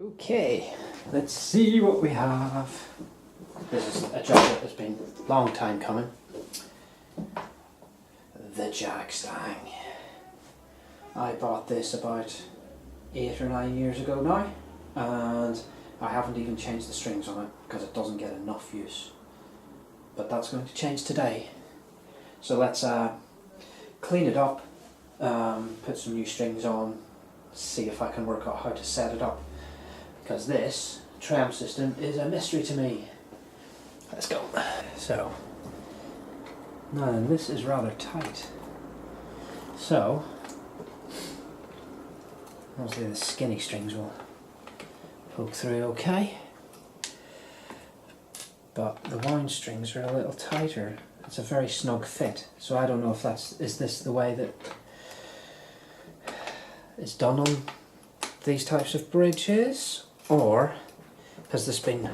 Okay, let's see what we have. This is a job that has been a long time coming. The Jag-Stang. I bought this about 8 or 9 years ago now, and I haven't even changed the strings on it because it doesn't get enough use. But that's going to change today. So let's clean it up, put some new strings on, see if I can work out how to set it up. Because this tram system is a mystery to me. Let's go. So, now then, this is rather tight. So, obviously the skinny strings will poke through okay. But the wound strings are a little tighter. It's a very snug fit. So I don't know if is this the way that it's done on these types of bridges? Or has this been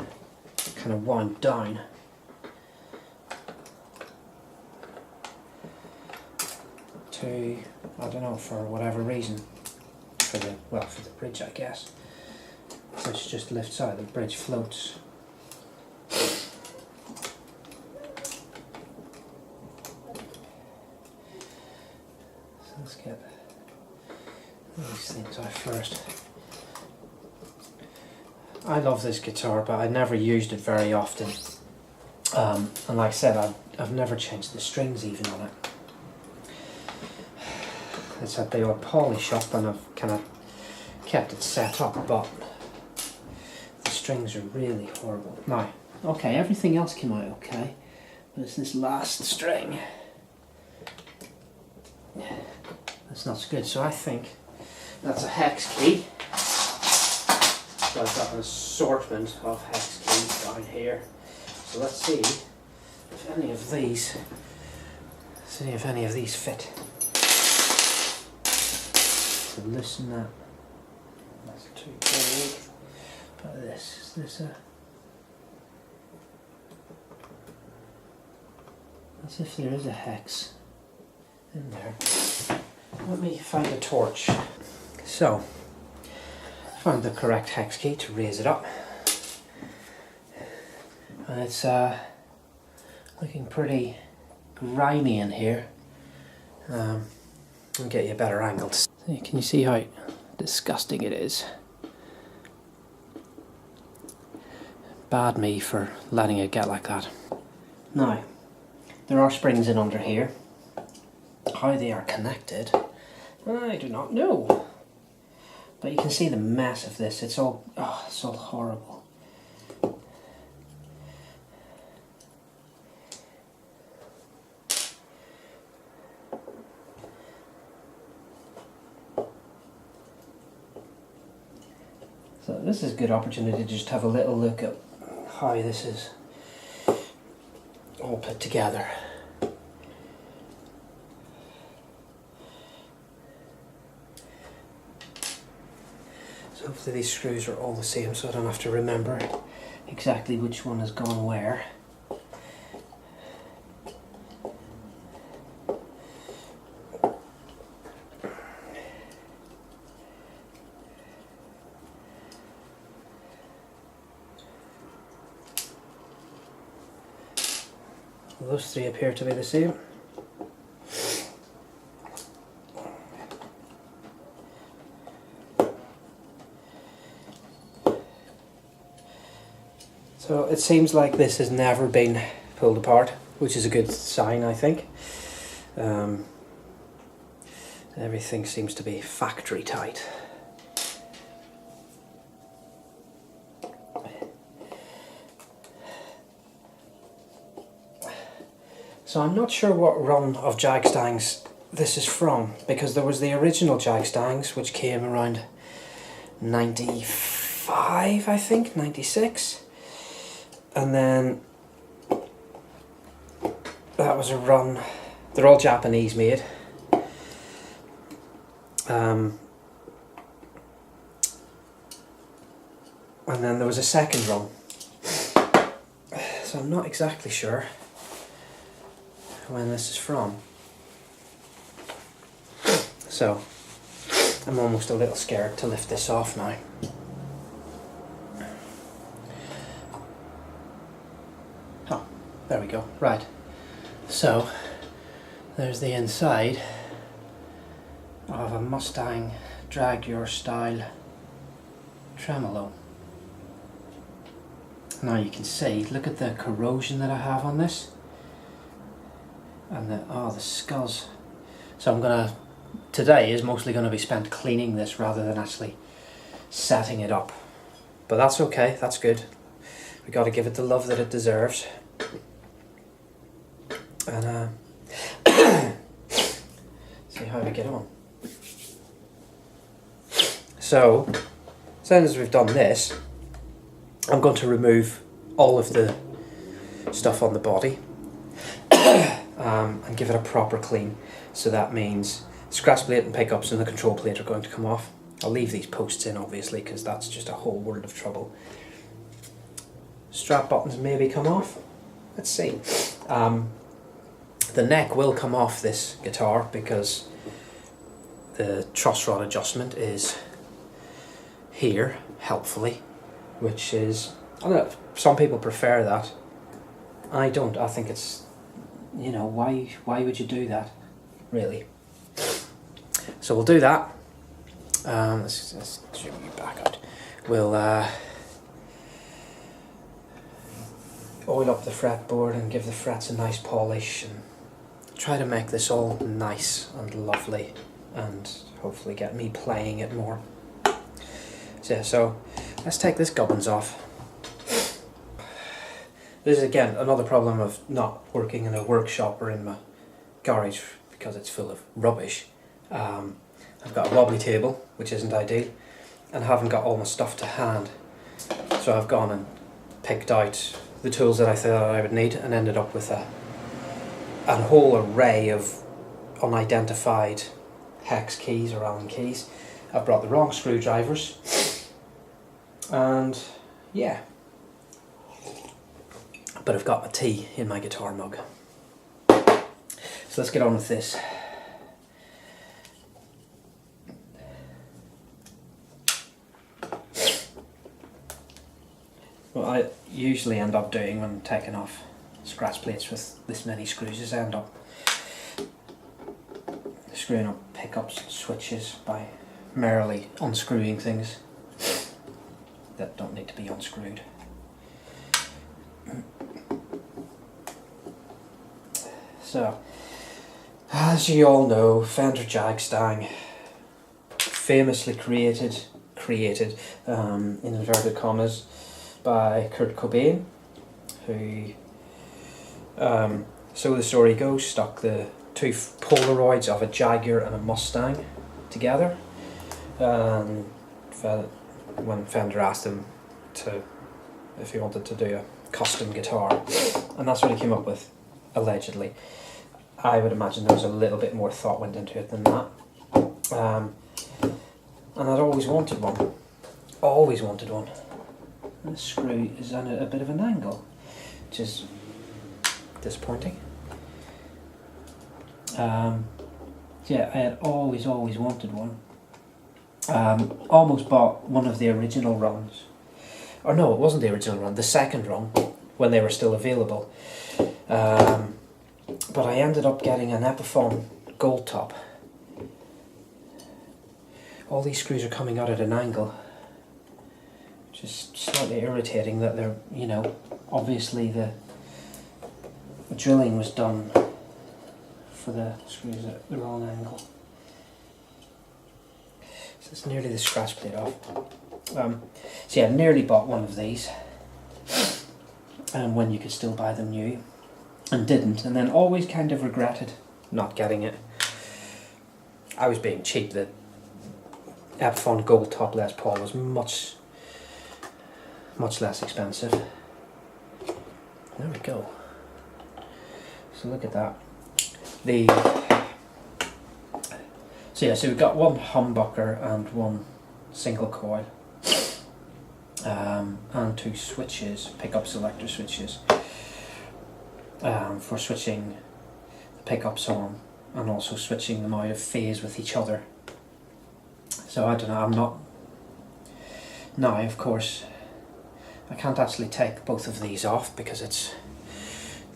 kind of wound down? To, I don't know, for whatever reason. For the bridge, I guess. Which just lifts out, the bridge floats. So let's get these things out first. I love this guitar, but I never used it very often. And like I said, I've never changed the strings even on it. It's had the odd polish up and I've kind of kept it set up, but the strings are really horrible. Now, okay, everything else came out okay, but it's this last string that's not so good. So I think that's a hex key. So I've got an assortment of hex keys down here. So let's see if any of these fit. So loosen that. That's too big. But is this a? As if there is a hex in there. Let me find a torch. So. Found the correct hex key to raise it up, and it's looking pretty grimy in here. I'll get you a better angle. Can you see how disgusting it is? Bad me for letting it get like that. Now, there are springs in under here. How they are connected, I do not know. But you can see the mess of this. It's all horrible. So this is a good opportunity to just have a little look at how this is all put together. So hopefully these screws are all the same so I don't have to remember exactly which one has gone where. Those three appear to be the same. So it seems like this has never been pulled apart, which is a good sign, I think. Everything seems to be factory tight. So I'm not sure what run of Jag-Stangs this is from, because there was the original Jag-Stangs which came around 95, I think, 96. And then that was a run, they're all Japanese made. And then there was a second run. So I'm not exactly sure when this is from. So I'm almost a little scared to lift this off now. There we go. Right. So there's the inside of a Mustang Jaguar style tremolo. Now you can see, look at the corrosion that I have on this, and the scuzz. So today is mostly going to be spent cleaning this rather than actually setting it up. But that's okay, that's good. We got to give it the love that it deserves. And see how we get on. So, as soon as we've done this, I'm going to remove all of the stuff on the body and give it a proper clean. So that means scratch plate and pickups and the control plate are going to come off. I'll leave these posts in obviously because that's just a whole world of trouble. Strap buttons maybe come off. Let's see. The neck will come off this guitar because the truss rod adjustment is here, helpfully, which is, I don't know, some people prefer that. I don't. I think it's, you know, why would you do that, really? So we'll do that. Let's zoom you back out. We'll oil up the fretboard and give the frets a nice polish and try to make this all nice and lovely and hopefully get me playing it more. So yeah, so let's take this gubbins off. This is again another problem of not working in a workshop or in my garage because it's full of rubbish. I've got a wobbly table, which isn't ideal, and haven't got all my stuff to hand. So I've gone and picked out the tools that I thought I would need and ended up with a whole array of unidentified hex keys or Allen keys. I've brought the wrong screwdrivers, and yeah. But I've got my tea in my guitar mug. So let's get on with this. What I usually end up doing when taking off scratch plates with this many screws is I end up screwing up pickups and switches by merrily unscrewing things that don't need to be unscrewed. So, as you all know, Fender Jag-Stang, famously created in inverted commas by Kurt Cobain, who, so the story goes, stuck the two Polaroids of a Jaguar and a Mustang together, and when Fender asked him if he wanted to do a custom guitar, and that's what he came up with, allegedly. I would imagine there was a little bit more thought went into it than that. And I'd always wanted one. Always wanted one. And the screw is on a bit of an angle, which is disappointing. Yeah, I had always wanted one. Almost bought one of the original runs. Or no, it wasn't the original run, the second run, when they were still available. But I ended up getting an Epiphone gold top. All these screws are coming out at an angle, which is slightly irritating that they're, you know, obviously the drilling was done for the screws at the wrong angle. So it's nearly the scratch plate off. So yeah, I nearly bought one of these, and when you could still buy them new, and didn't, and then always kind of regretted not getting it. I was being cheap. The Epiphone Gold Top Les Paul was much less expensive. There we go. So look at that. So we've got one humbucker and one single coil, and two switches, pickup selector switches, for switching the pickups on and also switching them out of phase with each other. So I don't know, I'm not... Now, of course, I can't actually take both of these off because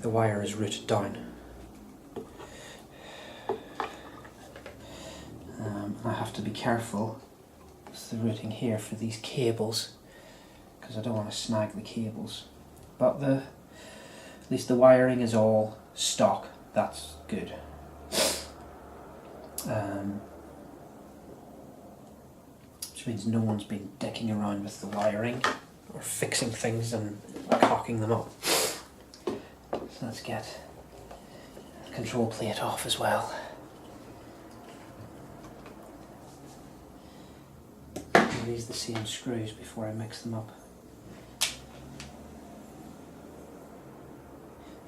the wire is routed down. I have to be careful with the routing here for these cables, because I don't want to snag the cables. But at least the wiring is all stock. That's good. Which means no one's been dicking around with the wiring or fixing things and cocking them up. So let's get the control plate off as well. Are these the same screws before I mix them up?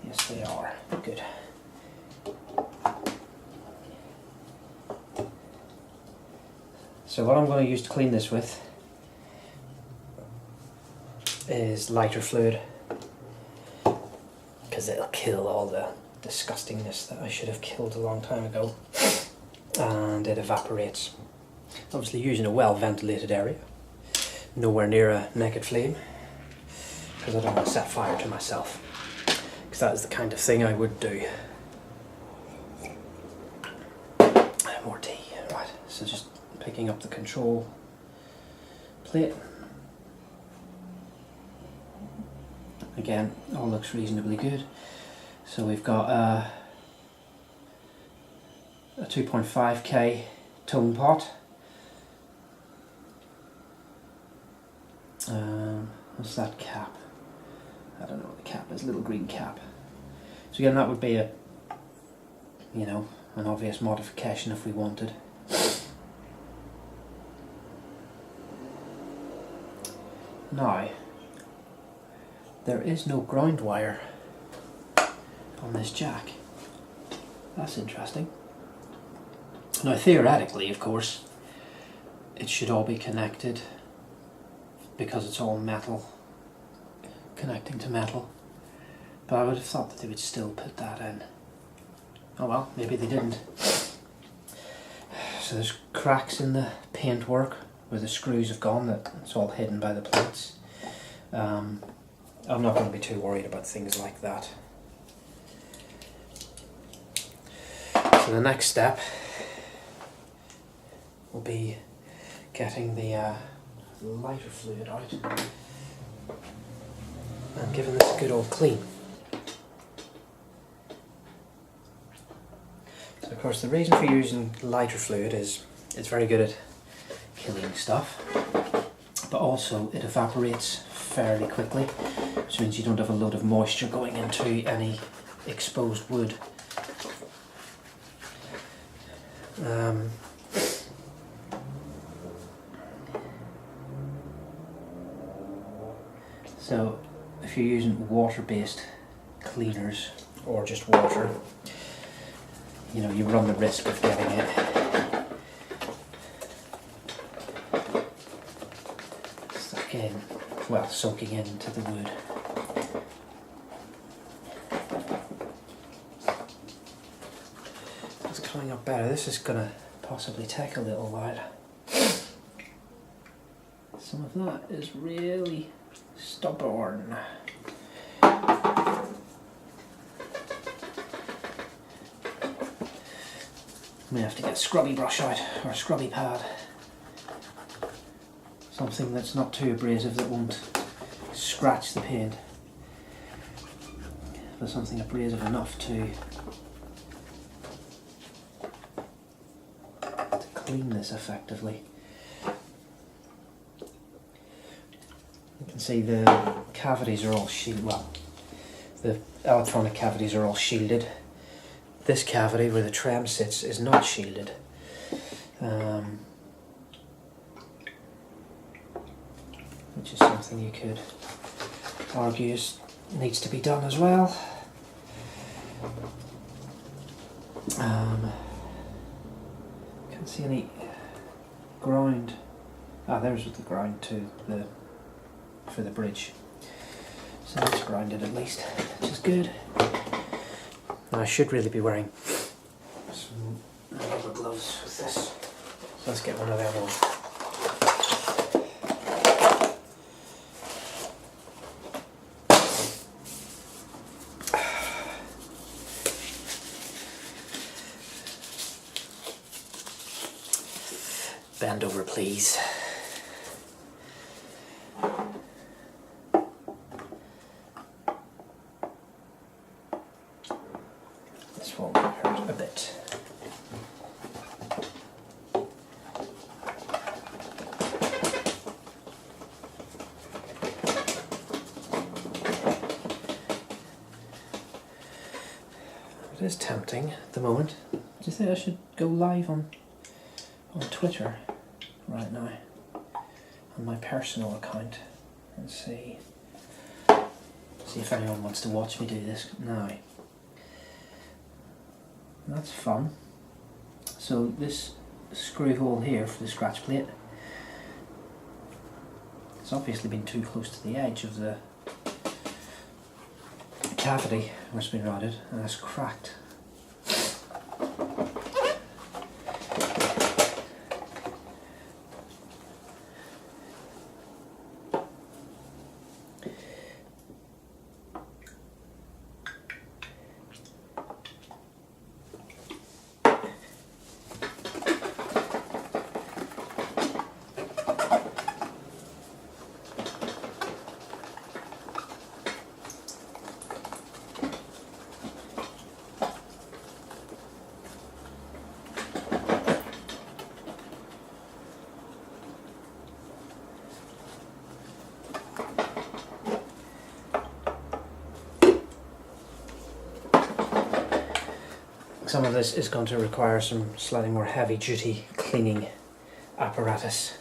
Yes, they are. Good. So what I'm going to use to clean this with is lighter fluid, because it'll kill all the disgustingness that I should have killed a long time ago, and it evaporates. Obviously using a well ventilated area, nowhere near a naked flame, because I don't want to set fire to myself, because that is the kind of thing I would do. More tea. Right, so just picking up the control plate. Again, all looks reasonably good. So we've got a 2.5k tone pot. What's that cap? I don't know what the cap is, little green cap. So again, that would be a, you know, an obvious modification if we wanted. Now, there is no ground wire on this jack. That's interesting. Now theoretically, of course, it should all be connected, because it's all metal, connecting to metal. But I would have thought that they would still put that in. Oh well, maybe they didn't. So there's cracks in the paintwork where the screws have gone, that it's all hidden by the plates. I'm not going to be too worried about things like that. So the next step will be getting the lighter fluid out and giving this a good old clean. So of course the reason for using lighter fluid is it's very good at killing stuff, but also it evaporates fairly quickly, which means you don't have a load of moisture going into any exposed wood. So if you're using water-based cleaners or just water, you know, you run the risk of getting it stuck in, well, soaking into the wood. It's coming up better. This is going to possibly take a little while. Some of that is really stubborn. May have to get a scrubby brush out, or a scrubby pad. Something that's not too abrasive, that won't scratch the paint, but something abrasive enough to clean this effectively. You can see the cavities are all shielded. Well, the electronic cavities are all shielded. This cavity where the trem sits is not shielded. Which is something you could argue needs to be done as well. Can't see any ground. Ah, there's the ground to for the bridge. So that's grounded at least, which is good. Now I should really be wearing some rubber gloves with this. So let's get one of them on. bend over, please. This will hurt a bit. It is tempting at the moment. Do you think I should go live on Twitter right now, on my personal account, and see if anyone wants to watch me do this now? That's fun. So this screw hole here for the scratch plate, it's obviously been too close to the edge of the cavity where it's been routed, and it's cracked. Some of this is going to require some slightly more heavy duty cleaning apparatus.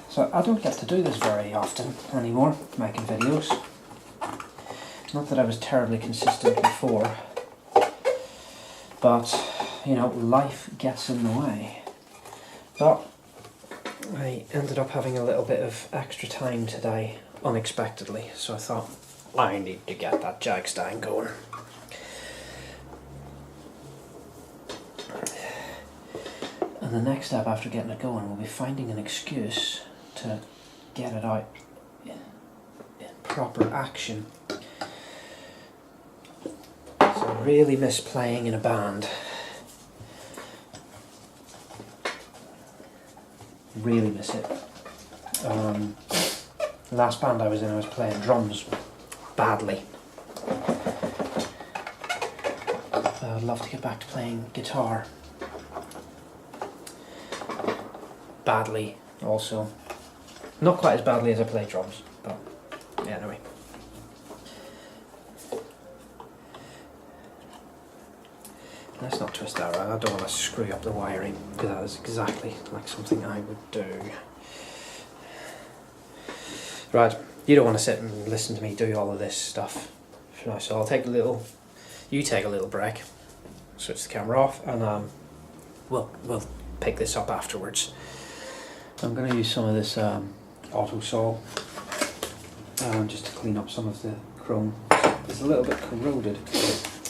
So I don't get to do this very often anymore, making videos. Not that I was terribly consistent before, but you know, life gets in the way. But I ended up having a little bit of extra time today, unexpectedly, so I thought, I need to get that Jag-Stang going. And the next step after getting it going will be finding an excuse to get it out in proper action. So I really miss playing in a band. Really miss it. The last band I was in, I was playing drums badly. I'd love to get back to playing guitar badly also. Not quite as badly as I play drums, but yeah, anyway. Let's not twist that around. I don't want to screw up the wiring, because that is exactly like something I would do. Right, you don't want to sit and listen to me do all of this stuff. So I'll take a little, you take a little break, switch the camera off, and we'll pick this up afterwards. I'm going to use some of this auto saw just to clean up some of the chrome. It's a little bit corroded.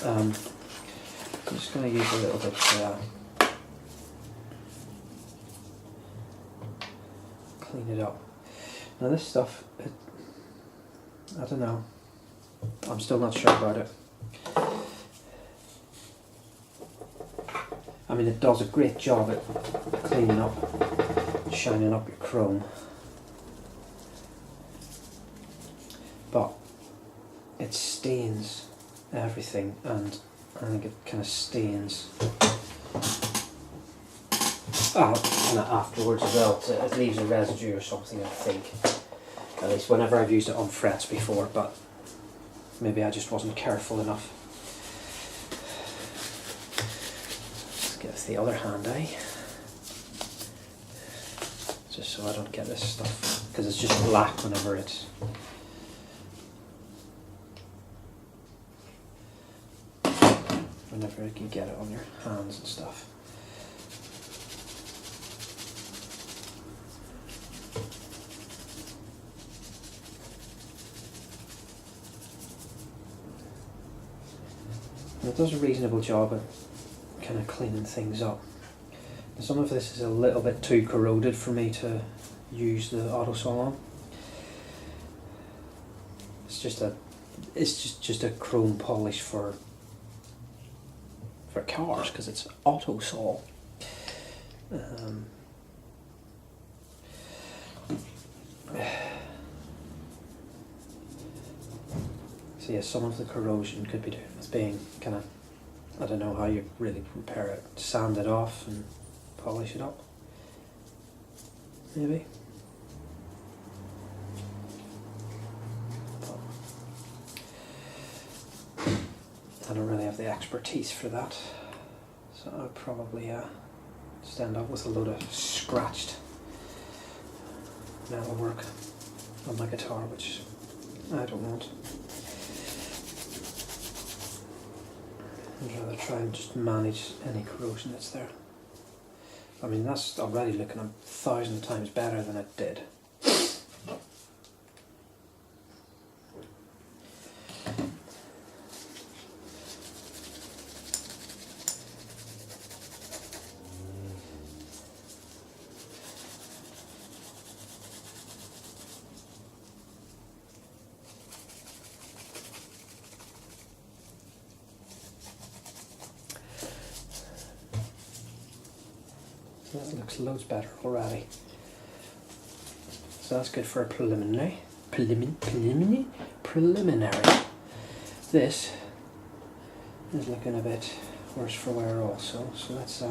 I'm just going to use a little bit clean it up. Now this stuff, I don't know, I'm still not sure about it. I mean, it does a great job at cleaning up, shining up your chrome, but it stains everything, and I think it kind of stains and afterwards as well. It leaves a residue or something, I think. At least whenever I've used it on frets before, but maybe I just wasn't careful enough. Let's get the other hand, just so I don't get this stuff, because it's just black whenever it's whenever you can get it on your hands and stuff. And it does a reasonable job at kind of cleaning things up. Some of this is a little bit too corroded for me to use the auto saw on. It's just a it's just a chrome polish for cars because it's auto sol. So yeah, some of the corrosion could be being kind of, I don't know how you really repair it, sand it off and polish it up, maybe. But I don't really have the expertise for that, so I'd probably just end up with a load of scratched metalwork on my guitar, which I don't want. I'd rather try and just manage any corrosion that's there. I mean, that's already looking 1,000 times better than it did. That looks loads better already. So that's good for a preliminary. This is looking a bit worse for wear also. So let's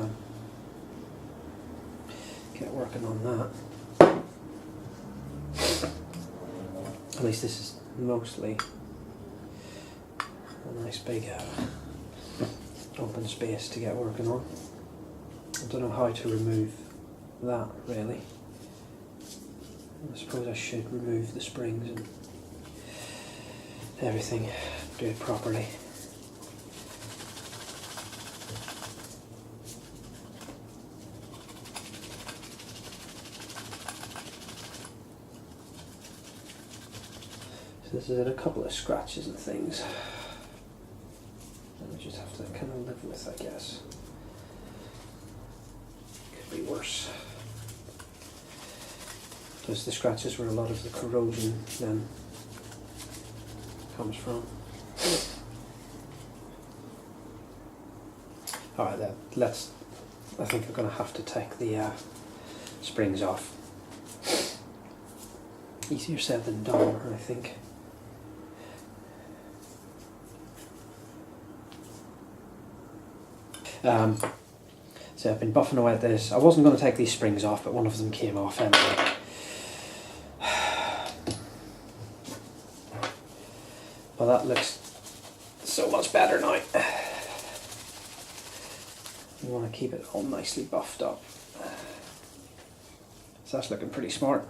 get working on that. At least this is mostly a nice big open space to get working on. I don't know how to remove that really. I suppose I should remove the springs and everything, do it properly. So this is a couple of scratches and things that we just have to kind of live with, I guess. Be worse. Those the scratches where a lot of the corrosion then comes from. Alright then, I think I'm going to have to take the springs off. Easier said than done, I think. So I've been buffing away at this. I wasn't going to take these springs off, but one of them came off anyway. Well, that looks so much better now. You want to keep it all nicely buffed up. So that's looking pretty smart.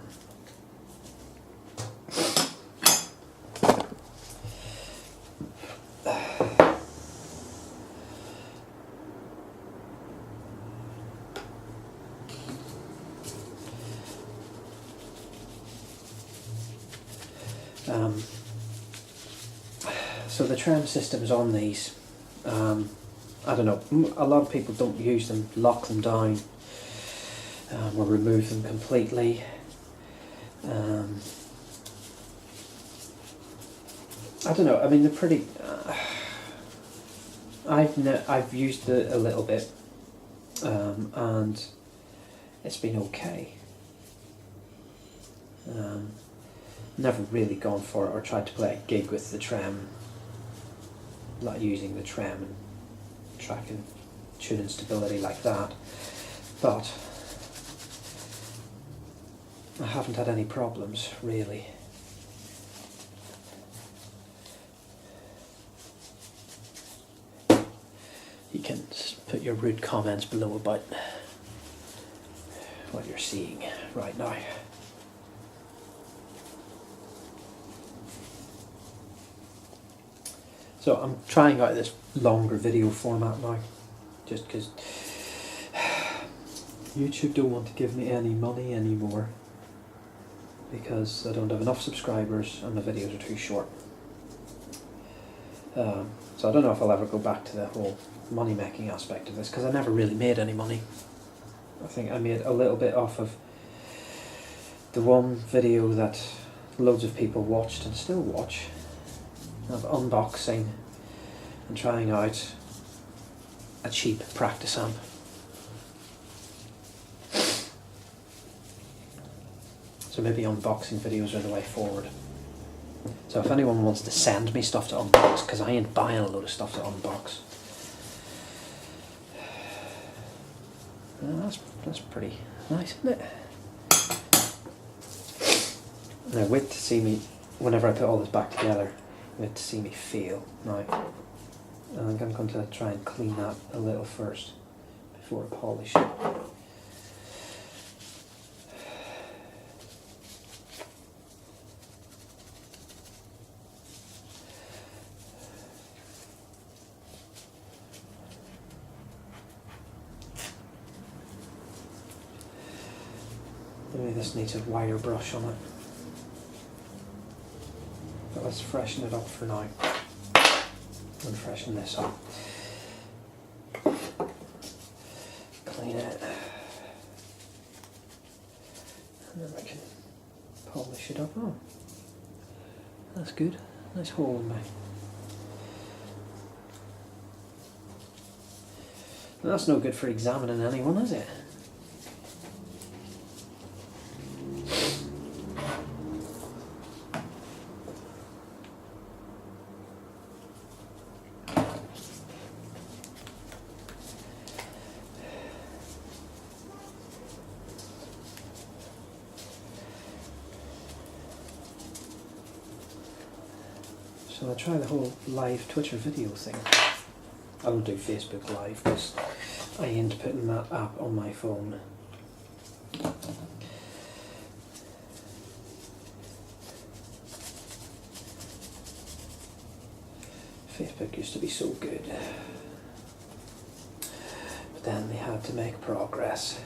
So the trem systems on these, I don't know, a lot of people don't use them, lock them down, or remove them completely. I don't know, I mean they're pretty, I've used it a little bit, and it's been okay. Never really gone for it or tried to play a gig with the trem, like using the trem and tracking tuning stability like that, but I haven't had any problems really. You can put your rude comments below about what you're seeing right now. So I'm trying out this longer video format now, just because YouTube don't want to give me any money anymore because I don't have enough subscribers and the videos are too short. So I don't know if I'll ever go back to the whole money making aspect of this because I never really made any money. I think I made a little bit off of the one video that loads of people watched and still watch. of unboxing and trying out a cheap practice amp. So maybe unboxing videos are the way forward. So if anyone wants to send me stuff to unbox, because I ain't buying a load of stuff to unbox. That's pretty nice, isn't it? Now wait to see me, whenever I put all this back together, wait to see me feel. Now, I'm going to try and clean that a little first before I polish it. Maybe this needs a wire brush on it. But let's freshen it up for now. And freshen this up. Clean it. And then we can polish it up. Oh, that's good. Nice hole in me. Well, that's no good for examining anyone, is it? So I'll try the whole live Twitter video thing. I don't do Facebook Live because I ain't putting that app on my phone. Facebook used to be so good. But then they had to make progress.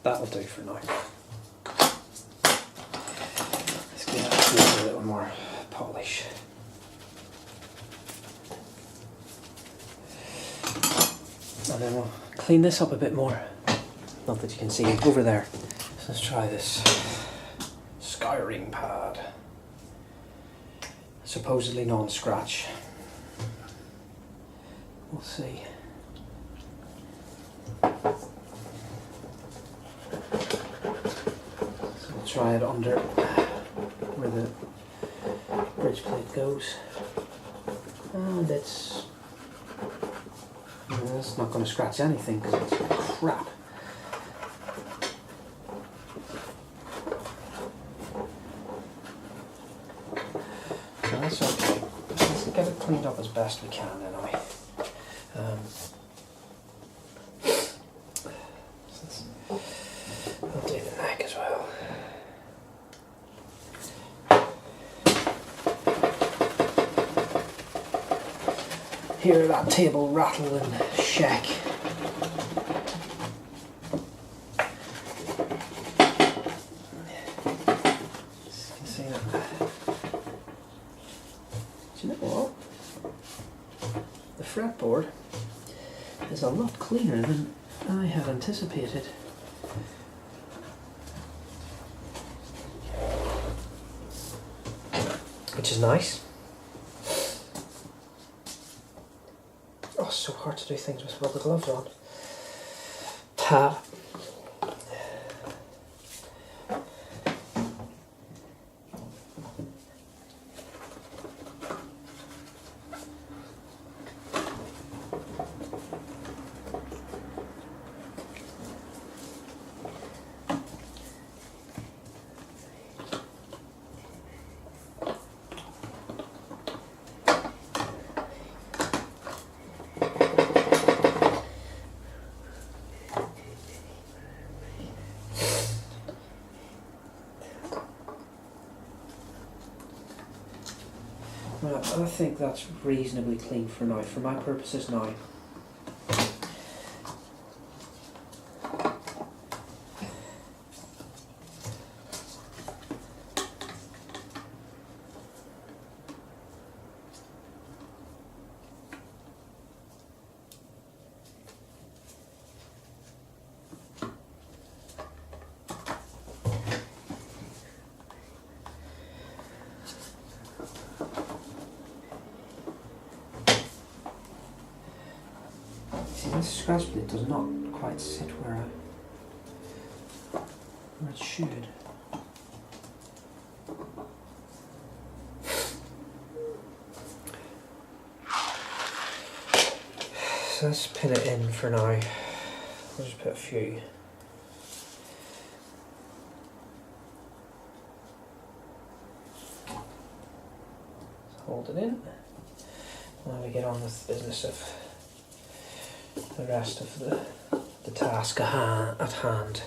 That'll do for now. Let's give that a little more polish. And then we'll clean this up a bit more. Not that you can see it over there. So let's try this scouring pad. Supposedly non-scratch. We'll see. Try it under where the bridge plate goes, and it's not going to scratch anything because it's crap. So that's okay. Let's get it cleaned up as best we can anyway. I'll do the neck as well. Hear that table rattle and shake. You can see that. Do you know what? The fretboard is a lot cleaner than I had anticipated. Which is nice. Oh, it's so hard to do things with rubber gloves on. Ta. Right, I think that's reasonably clean for now, for my purposes now. This scratch plate does not quite sit where it should. So let's pin it in for now. I'll just put a few. Hold it in. Now we get on with the business of the rest of the task at hand.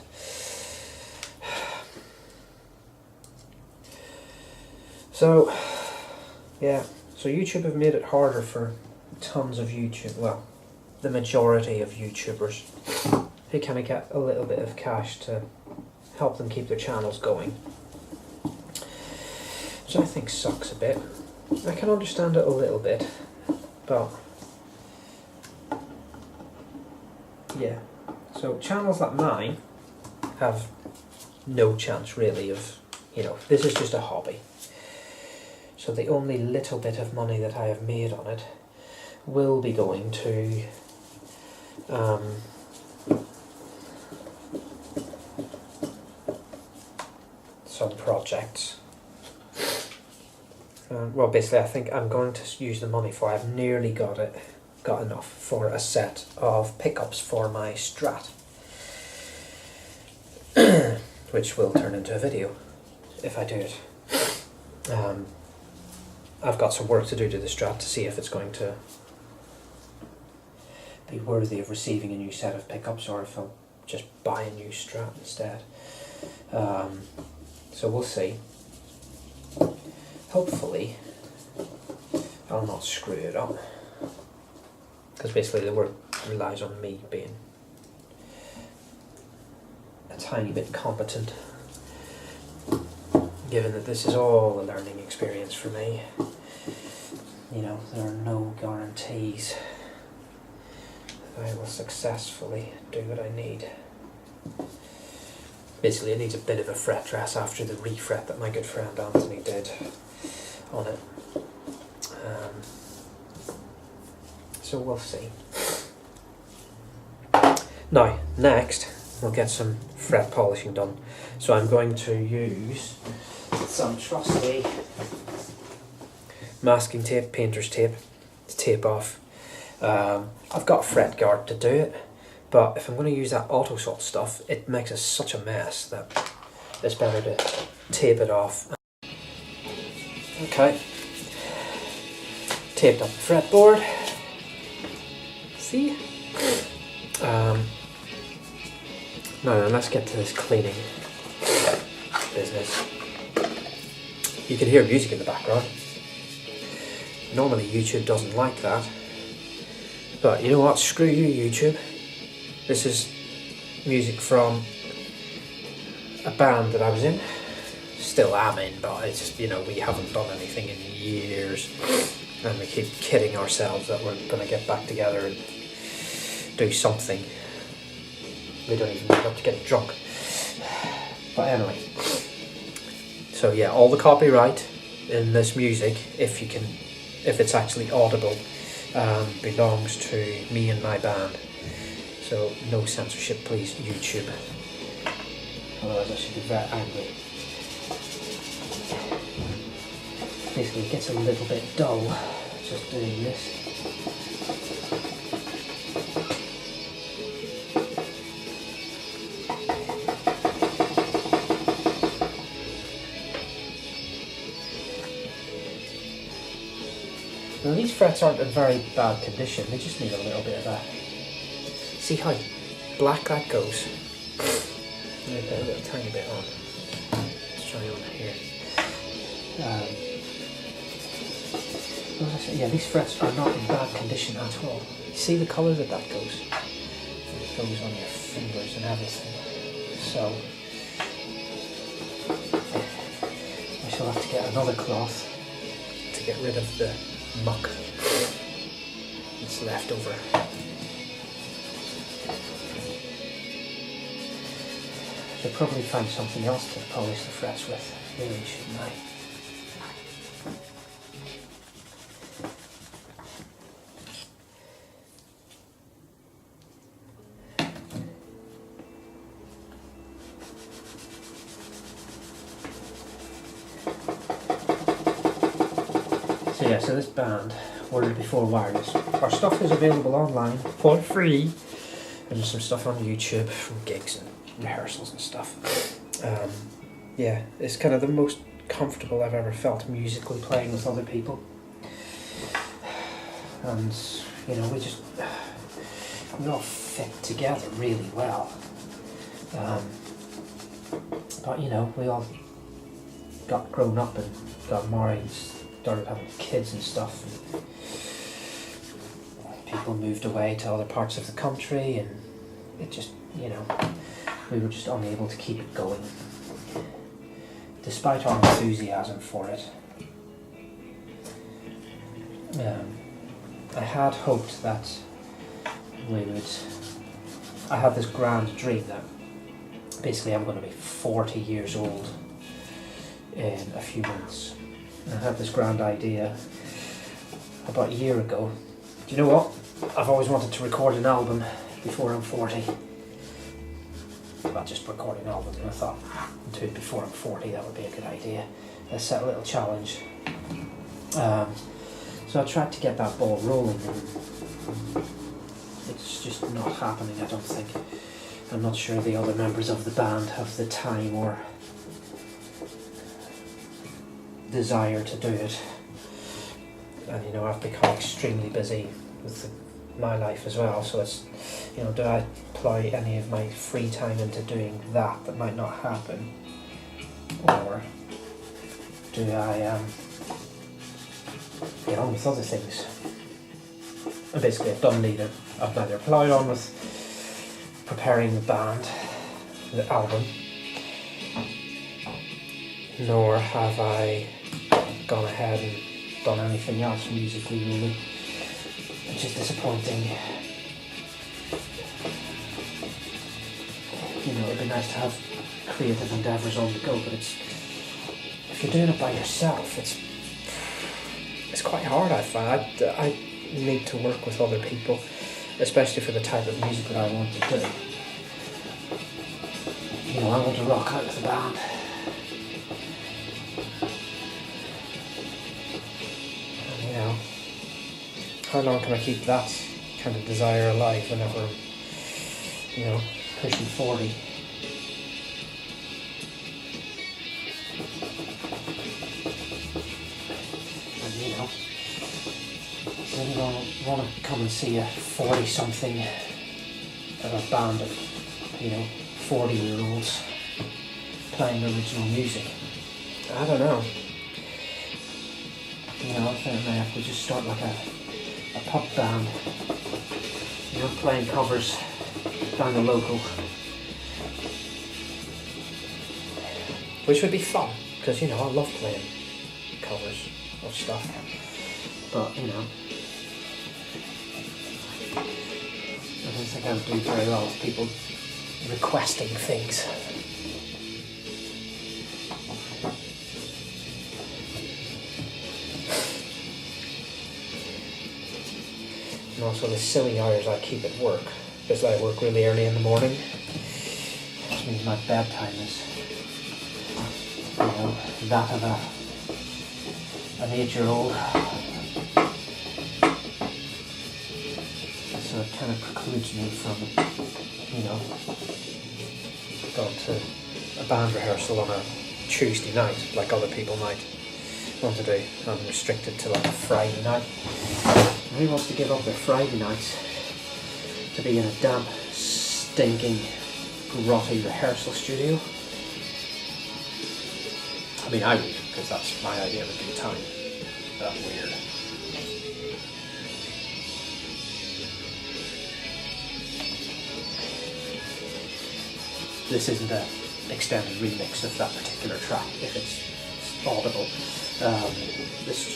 So, yeah, so YouTube have made it harder for tons of the majority of YouTubers who kind of get a little bit of cash to help them keep their channels going. Which I think sucks a bit. I can understand it a little bit, but yeah. So channels like mine have no chance really of, this is just a hobby. So the only little bit of money that I have made on it will be going to some projects. Well, basically I think I'm going to use the money for, I've nearly got enough for a set of pickups for my Strat. Which will turn into a video if I do it. I've got some work to do to the Strat to see if it's going to be worthy of receiving a new set of pickups or if I'll just buy a new Strat instead. So we'll see. Hopefully I'll not screw it up, because basically the work relies on me being a tiny bit competent, given that this is all a learning experience for me. There are no guarantees that I will successfully do what I need. Basically it needs a bit of a fret dress after the refret that my good friend Anthony did on it. So we'll see. Now, next we'll get some fret polishing done. So I'm going to use some trusty masking tape, painter's tape, to tape off. I've got a fret guard to do it, but if I'm going to use that auto salt stuff, it makes it such a mess that it's better to tape it off. Okay, taped up the fretboard. See? Now let's get to this cleaning business. You can hear music in the background. Normally YouTube doesn't like that, but you know what? Screw you, YouTube. This is music from a band that I was in. Still am in, but it's just, we haven't done anything in years, and we keep kidding ourselves that we're going to get back together and do something. We don't even have to get drunk. But anyway, so yeah, all the copyright in this music, if it's actually audible, belongs to me and my band. So no censorship, please, YouTube. Otherwise I should be very angry. Basically, it gets a little bit dull just doing this. Now these frets aren't in very bad condition, they just need a little bit of a... See how black that goes? I'm going to put a little tiny bit on. Let's try on here. Yeah, these frets are not in bad condition at all. You see the colour that goes? It goes on your fingers and everything. So I shall have to get another cloth to get rid of the muck that's left over. I should probably find something else to polish the frets with, really, shouldn't I? So yeah, so this band, ordered before wireless. Our stuff is available online for free. And there's some stuff on YouTube from gigs and rehearsals and stuff. Yeah, it's kind of the most comfortable I've ever felt musically playing with other people. And, you know, we all fit together really well. But, you know, we all got grown up and got married, started having kids and stuff. And people moved away to other parts of the country, and it just, you know, we were just unable to keep it going. Despite our enthusiasm for it. I had hoped that I had this grand dream that basically I'm going to be 40 years old in a few months. And I had this grand idea about a year ago. Do you know what? I've always wanted to record an album before I'm 40. Well, just record an album, and I thought, do it before I'm 40, that would be a good idea. I set a little challenge. So I tried to get that ball rolling, and it's just not happening, I don't think. I'm not sure the other members of the band have the time or desire to do it. And you know, I've become extremely busy with my life as well, so it's, you know, do I apply any of my free time into doing that might not happen, or do I get on with other things? And basically I've neither ploughed on with preparing the band, the album, nor have I gone ahead and done anything else musically really, which is disappointing. You know, it'd be nice to have creative endeavours on the go, but if you're doing it by yourself, it's quite hard, I find. I need to work with other people, especially for the type of music that I want to do. You know, I want to rock out with the band. And, you know, how long can I keep that kind of desire alive whenever I'm, you know, pushing 40? I want to come and see a 40-something a band of, you know, 40-year-olds playing original music. I don't know. You know, I think I have to just start like a pub band, you know, playing covers down the local. Which would be fun, because, you know, I love playing covers of stuff. But, you know, I don't think I would do very well with people requesting things. And also the silly hours I keep at work, because I work really early in the morning, which means my bedtime is, you know, that of an 8-year-old. So it kind of precludes me from, you know, going to a band rehearsal on a Tuesday night, like other people might want to do. I'm restricted to like a Friday night. Who wants to give up their Friday nights to be in a damp, stinking, grotty rehearsal studio? I mean, I would, because that's my idea of a good time. That's weird. This isn't an extended remix of that particular track, if it's audible. This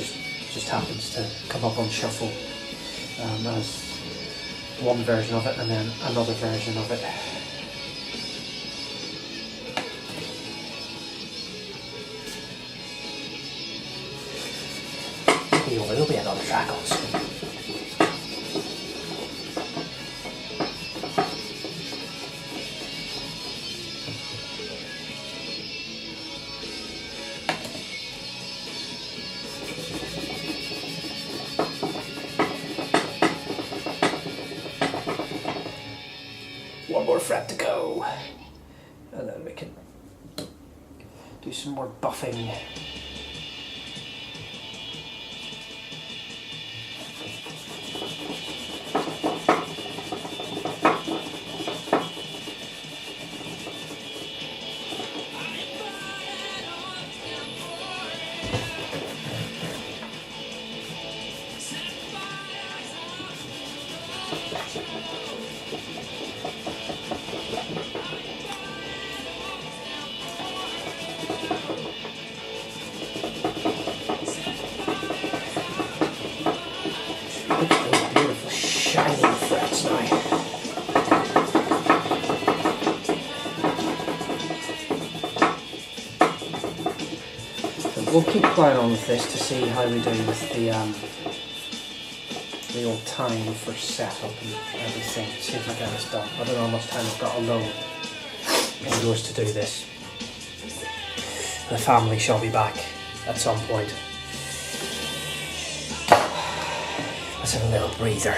just happens to come up on shuffle as one version of it and then another version of it. There'll be another track on soon. one more fret to go, and then we can do some more buffing. Look at those beautiful shining frets now. So we'll keep playing on with this to see how we do with the old time for setup and everything. See if I get this done. I don't know how much time I've got alone indoors to do this. The family shall be back at some point. Let's have a little breather.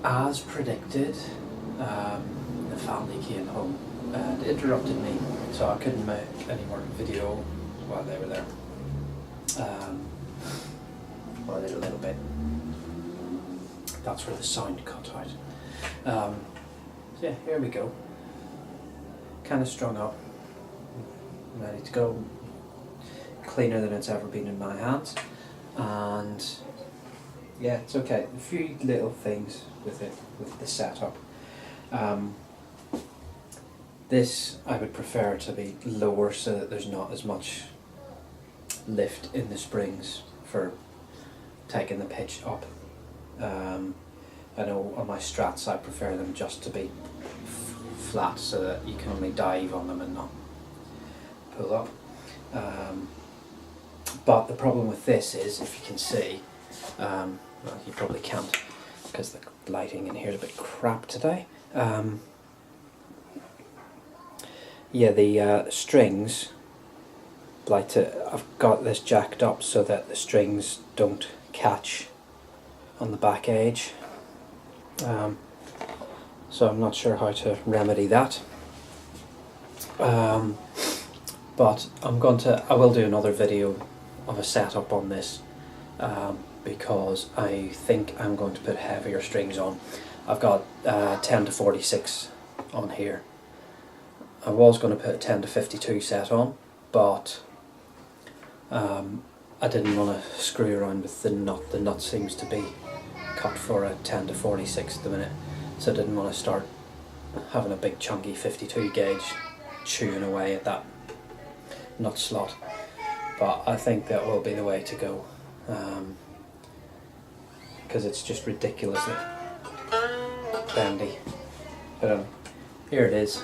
As predicted, the family came home and interrupted me, so I couldn't make any more video while they were there. Well, I did a little bit. That's where the sound cut out. So yeah, here we go. Kind of strung up, ready to go. Cleaner than it's ever been in my hands, and yeah, it's okay. A few little things with it, with the setup. This I would prefer to be lower so that there's not as much lift in the springs for taking the pitch up. I know on my Strats I prefer them just to be flat so that you can only dive on them and not pull up. But the problem with this is, if you can see, well, you probably can't because the lighting in here is a bit crap today. Yeah, the strings, I've got this jacked up so that the strings don't catch on the back edge. So I'm not sure how to remedy that. But I will do another video of a setup on this, because I think I'm going to put heavier strings on. I've got 10 to 46 on here. I was going to put a 10 to 52 set on, but I didn't want to screw around with the nut. The nut seems to be cut for a 10 to 46 at the minute, so I didn't want to start having a big chunky 52 gauge chewing away at that nut slot. But I think that will be the way to go, because it's just ridiculously bendy. But here it is.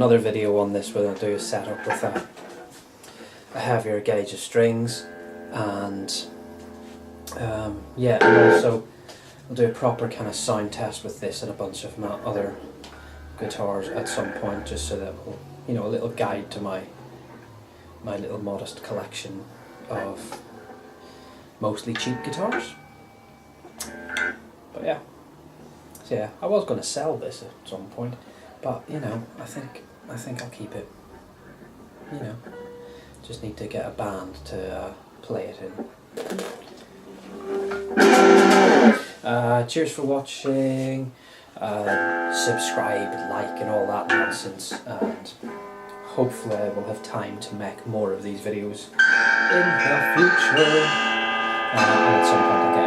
another video on this where I'll do a setup with a heavier gauge of strings, and yeah, and also I'll do a proper kind of sound test with this and a bunch of my other guitars at some point, just so that we'll, you know, a little guide to my little modest collection of mostly cheap guitars. But yeah, so yeah, I was going to sell this at some point, but you know, I think I'll keep it. You know, just need to get a band to play it in. Cheers for watching. Subscribe, like, and all that nonsense, and hopefully I will have time to make more of these videos in the future. And at some point I'll get